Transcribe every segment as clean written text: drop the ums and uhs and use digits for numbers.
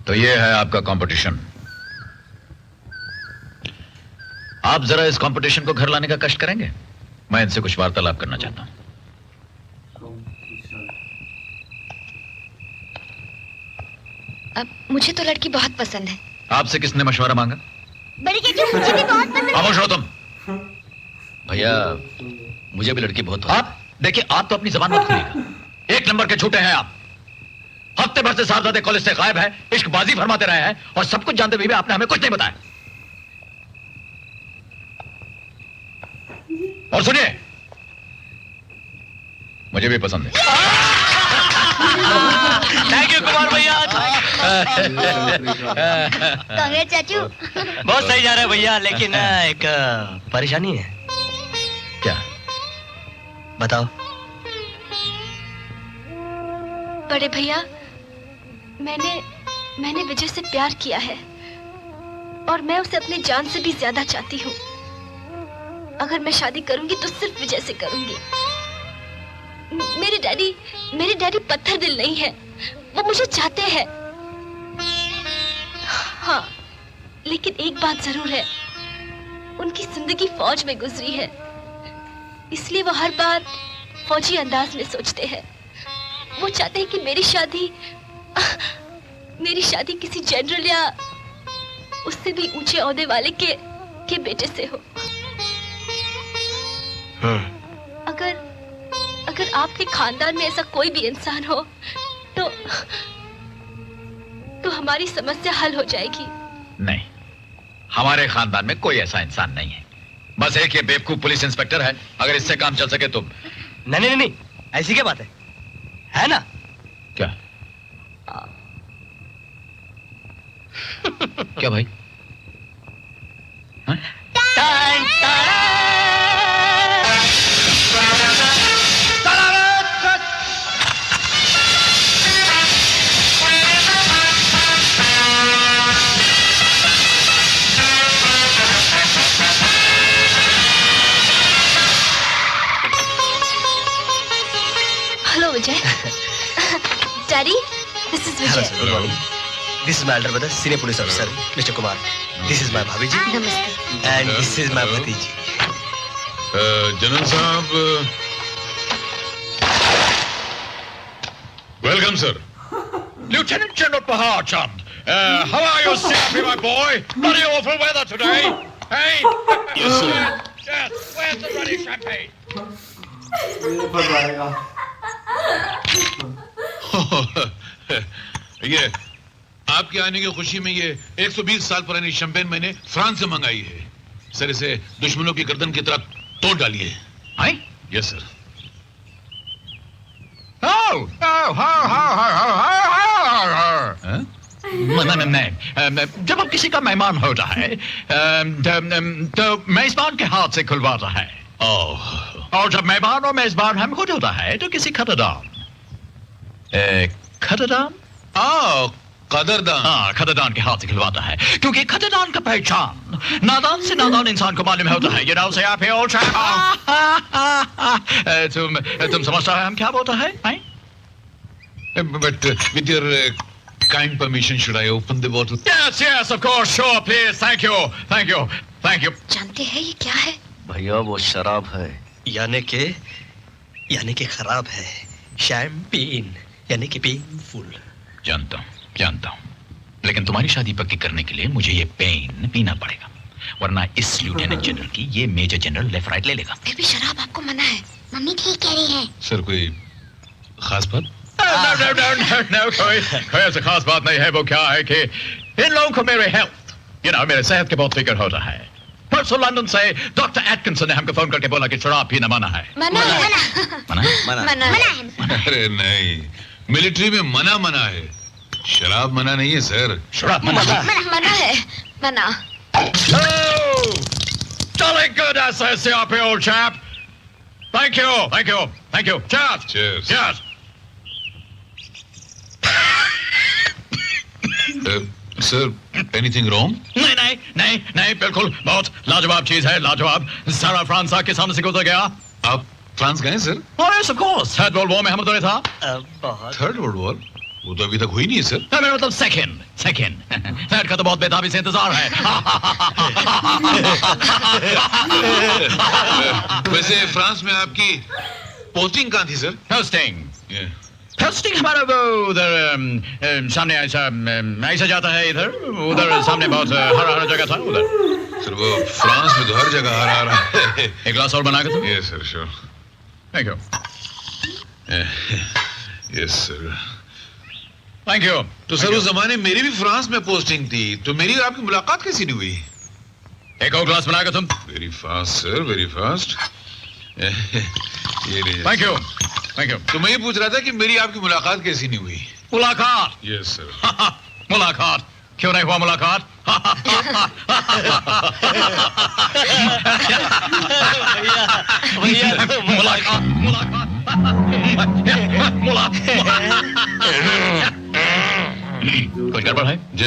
तो ये है आपका कंपटीशन। आप जरा इस कंपटीशन को घर लाने का कष्ट करेंगे? मैं इनसे कुछ वार्तालाप करना चाहता हूं। अब मुझे तो लड़की बहुत पसंद है। आपसे किसने मशवरा मांगा? बड़ी चाचू, मुझे भी बहुत पसंद है। खामोश रहो तुम। भैया, मुझे भी लड़की बहुत पसंद। आप देखिए, आप तो अपनी जबान मत खोलिएगा। एक नंबर के झूठे हैं आप। हफ्ते भर से साहबजादे कॉलेज से गायब है, इश्कबाजी फरमाते रहे हैं और सब कुछ जानते हुए भी आपने हमें कुछ नहीं बताया। और सुनिए, मुझे भी पसंद है। थैंक यू कुमार भैया। कांग्रेस चाचू। बहुत सही जा रहा है भैया, लेकिन एक परेशानी है। क्या? बताओ। बड़े भैया, मैंने विजय से प्यार किया है और मैं उसे अपनी जान से भी ज्यादा चाहती हूँ। अगर मैं शादी करूंगी तो सिर्फ विजय से करूंगी। मेरे डैडी पत्थर दिल नहीं है, वो मुझे चाहते हैं। हाँ, लेकिन एक बात जरूर है, उनकी जिंदगी फौज में गुजरी है, इसलिए वो हर बार फौजी अंदाज में सोचते हैं। वो चाहते हैं कि मेरी शादी किसी जनरल या उससे भी ऊंचे ओहदे वाले के बेटे से हो। अगर आपके खानदान में ऐसा कोई भी इंसान हो तो हमारी समस्या हल हो जाएगी। नहीं, हमारे खानदान में कोई ऐसा इंसान नहीं है। बस एक ये बेवकूफ पुलिस इंस्पेक्टर है। अगर इससे काम चल सके तो। नहीं, ऐसी क्या बात है ना? क्या? क्या भाई? हाँ? Hello Vijay. Daddy, this is Vijay. Good morning. This is my Elder brother, senior police officer mister Kumar. This is my भाभी जी। नमस्ते। एंड दिस इज माय भतीजी। जनरल साहब, welcome sir. Lieutenant General Bahar Chand, how are you, Siapi, my boy? Bloody awful weather today. Hey? Yes, sir. Yes, where's the bloody champagne? ये आपके आने की खुशी में ये 120 साल पुरानी शैंपेन मैंने फ्रांस से मंगाई है। सर, इसे दुश्मनों की गर्दन की तरह तोड़ डालिए। Hey? Yes sir. नहीं, जब अब किसी का मेहमान होता है तो मेजबान के हाथ से खुलवाता है। और जब मेहमान और मेजबान हम खुद होता है तो किसी खतरदान कदरदान। हाँ, खतरदान के हाथ से खिलवाता है, क्योंकि खतरदान का पहचान नादान से नादान इंसान को मालूम होता है। You know, say आप old chap. तुम समझता है हम क्या बोलता है? But with your kind permission, should I open the bottle? Yes, of course, sure, please. Thank you. जानते हैं ये क्या है? भैया, वो शराब है, यानी कि खराब है। शैम्पेन यानी कि पेनफुल। जानता हूँ, लेकिन तुम्हारी शादी पक्की करने के लिए मुझे ये पेन पीना पड़ेगा, वरना इस लेफ्टिनेंट जनरल की ये मेजर जनरल लेफ्ट राइट ले लेगा। फिर भी शराब आपको मना है। मम्मी ठीक कह रही है। सर, कोई खास बात? No, कोई ऐसा खास बात नहीं है। वो क्या है कि इन लोगों को मेरे मेरे सेहत के बहुत फिक्र होता है। परसों लंदन से डॉक्टर एटकिंसन ने हमको फोन करके बोला कि शराब पीना मना है। मना है। अरे नहीं, मिलिट्री में मना है, शराब मना नहीं है सर। शराब मना है। मना। Jolly good, SSCRP, old chap. Thank you. Cheers. Sir, anything wrong? नहीं, बिल्कुल बहुत लाजवाब चीज है, लाजवाब। सारा फ्रांस के सामने से गुजर गया। आप फ्रांस गए sir? Oh yes, of course. Third world war में हम दोनों था। बहुत थर्ड वर्ल्ड वॉर? वो तो अभी तक हुई नहीं है सर। मेरा मतलब सेकंड। थर्ड का तो बहुत बेताबी से इंतजार है। वैसे फ्रांस में आपकी पोस्टिंग कहाँ थी सर? पोस्टिंग हमारा वो उधर सामने ऐसा जाता है इधर उधर सामने बहुत हरा जगह था उधर। सर वो फ्रांस में तो हर जगह हरा है। एक ग्लास और बना के तुम? Yes sir, sure. Thank you. Yes sir. Thank you. तो सर उस जमाने मेरी भी फ्रांस में पोस्टिंग थी, तो मेरी आपकी मुलाकात कैसी नहीं हुई? एक और ग्लास बना के तुम? Very fast sir, very fast. ये लीजिए। Thank you. तो मैं ये पूछ रहा था कि मेरी आपकी मुलाकात कैसी नहीं हुई? मुलाकात? Yes sir. मुलाकात क्यों नहीं हुआ मुलाकात? मुलाकात कुछ गड़बड़ है? जी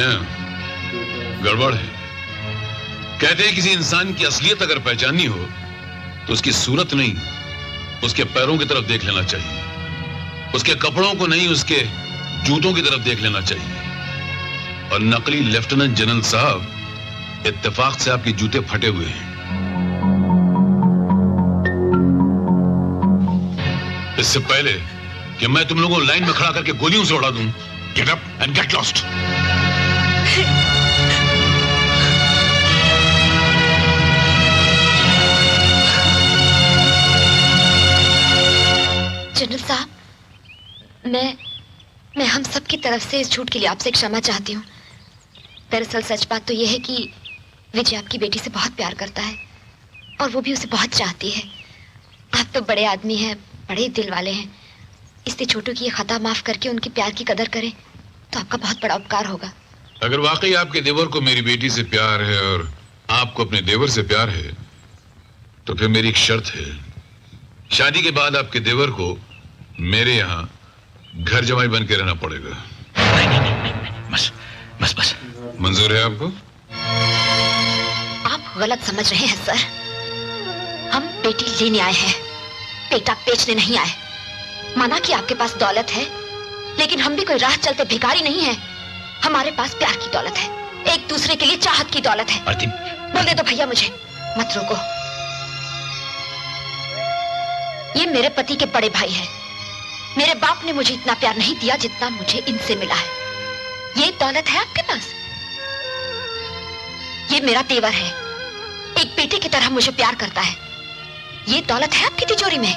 गड़बड़ है। कहते हैं किसी इंसान की असलियत अगर पहचाननी हो तो उसकी सूरत नहीं उसके पैरों की तरफ देख लेना चाहिए, उसके कपड़ों को नहीं उसके जूतों की तरफ देख लेना चाहिए। और नकली लेफ्टिनेंट जनरल साहब, इत्तेफाक से आपके जूते फटे हुए हैं। इससे पहले कि मैं तुम लोगों को लाइन में खड़ा करके गोलियों से उड़ा दूं, get up and get lost. General साहब, मैं हम सब की तरफ से इस झूठ के लिए आपसे क्षमा चाहती हूँ। दरअसल सच बात तो यह है कि विजय आपकी बेटी से बहुत प्यार करता है और वो भी उसे बहुत चाहती है। आप तो बड़े आदमी हैं, बड़े दिल वाले हैं, इसलिए छोटू की ये खता माफ करके उनके प्यार की कदर करें तो आपका बहुत बड़ा उपकार होगा। अगर वाकई आपके देवर को मेरी बेटी से प्यार है और आपको अपने देवर से प्यार है तो फिर मेरी एक शर्त है, शादी के बाद आपके देवर को मेरे यहाँ घर जमाई बन के रहना पड़ेगा। नहीं, बस मंजूर है आपको? आप गलत समझ रहे हैं सर। हम बेटी लेने आए हैं, बेटा बेचने नहीं आए। माना कि आपके पास दौलत है, लेकिन हम भी कोई राह चलते भिखारी नहीं हैं। हमारे पास प्यार की दौलत है, एक दूसरे के लिए चाहत की दौलत है। बोलने दो भैया मुझे, मत रोको। ये मेरे पति के बड़े भाई हैं। मेरे बाप ने मुझे इतना प्यार नहीं दिया जितना मुझे इनसे मिला है। ये दौलत है आपके पास। ये मेरा देवर है, एक बेटे की तरह मुझे प्यार करता है। ये दौलत है आपकी तिजोरी में।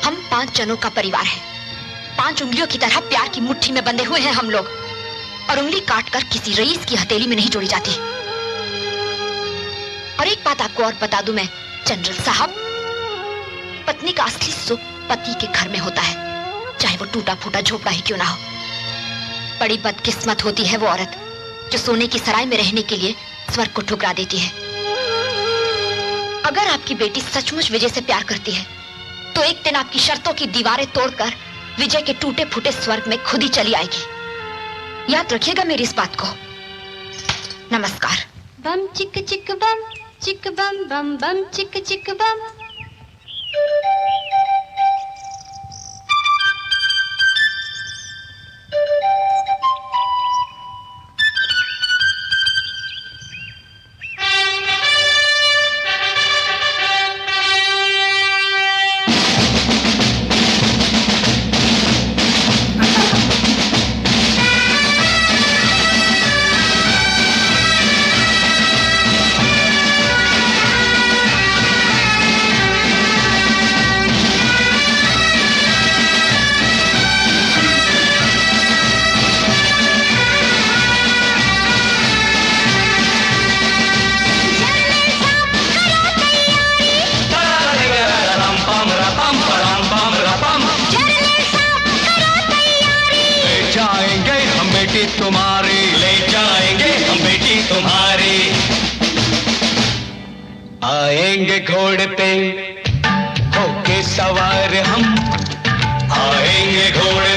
हम 5 जनों का परिवार है, 5 उंगलियों की तरह प्यार की मुट्ठी में बंधे हुए हैं हम लोग। और उंगली काटकर किसी रईस की हथेली में नहीं जोड़ी जाती। और एक बात आपको और बता दूं मैं जनरल साहब, पत्नी का असली सुख पति के घर में होता है, चाहे वो टूटा फूटा झोपड़ा ही क्यों ना हो। बड़ी बदकिस्मत होती है वो औरत जो सोने की सराय में रहने के लिए स्वर्ग को ठुकरा देती है। अगर आपकी बेटी सचमुच विजय से प्यार करती है तो एक दिन आपकी शर्तों की दीवारें तोड़कर विजय के टूटे फूटे स्वर्ग में खुद ही चली आएगी। याद रखिएगा मेरी इस बात को। नमस्कार। बम चिक बम बम बम चिक बम। तुम्हारी ले जाएंगे हम बेटी तुम्हारी। आएंगे घोड़े पे होके सवार हम, आएंगे घोड़े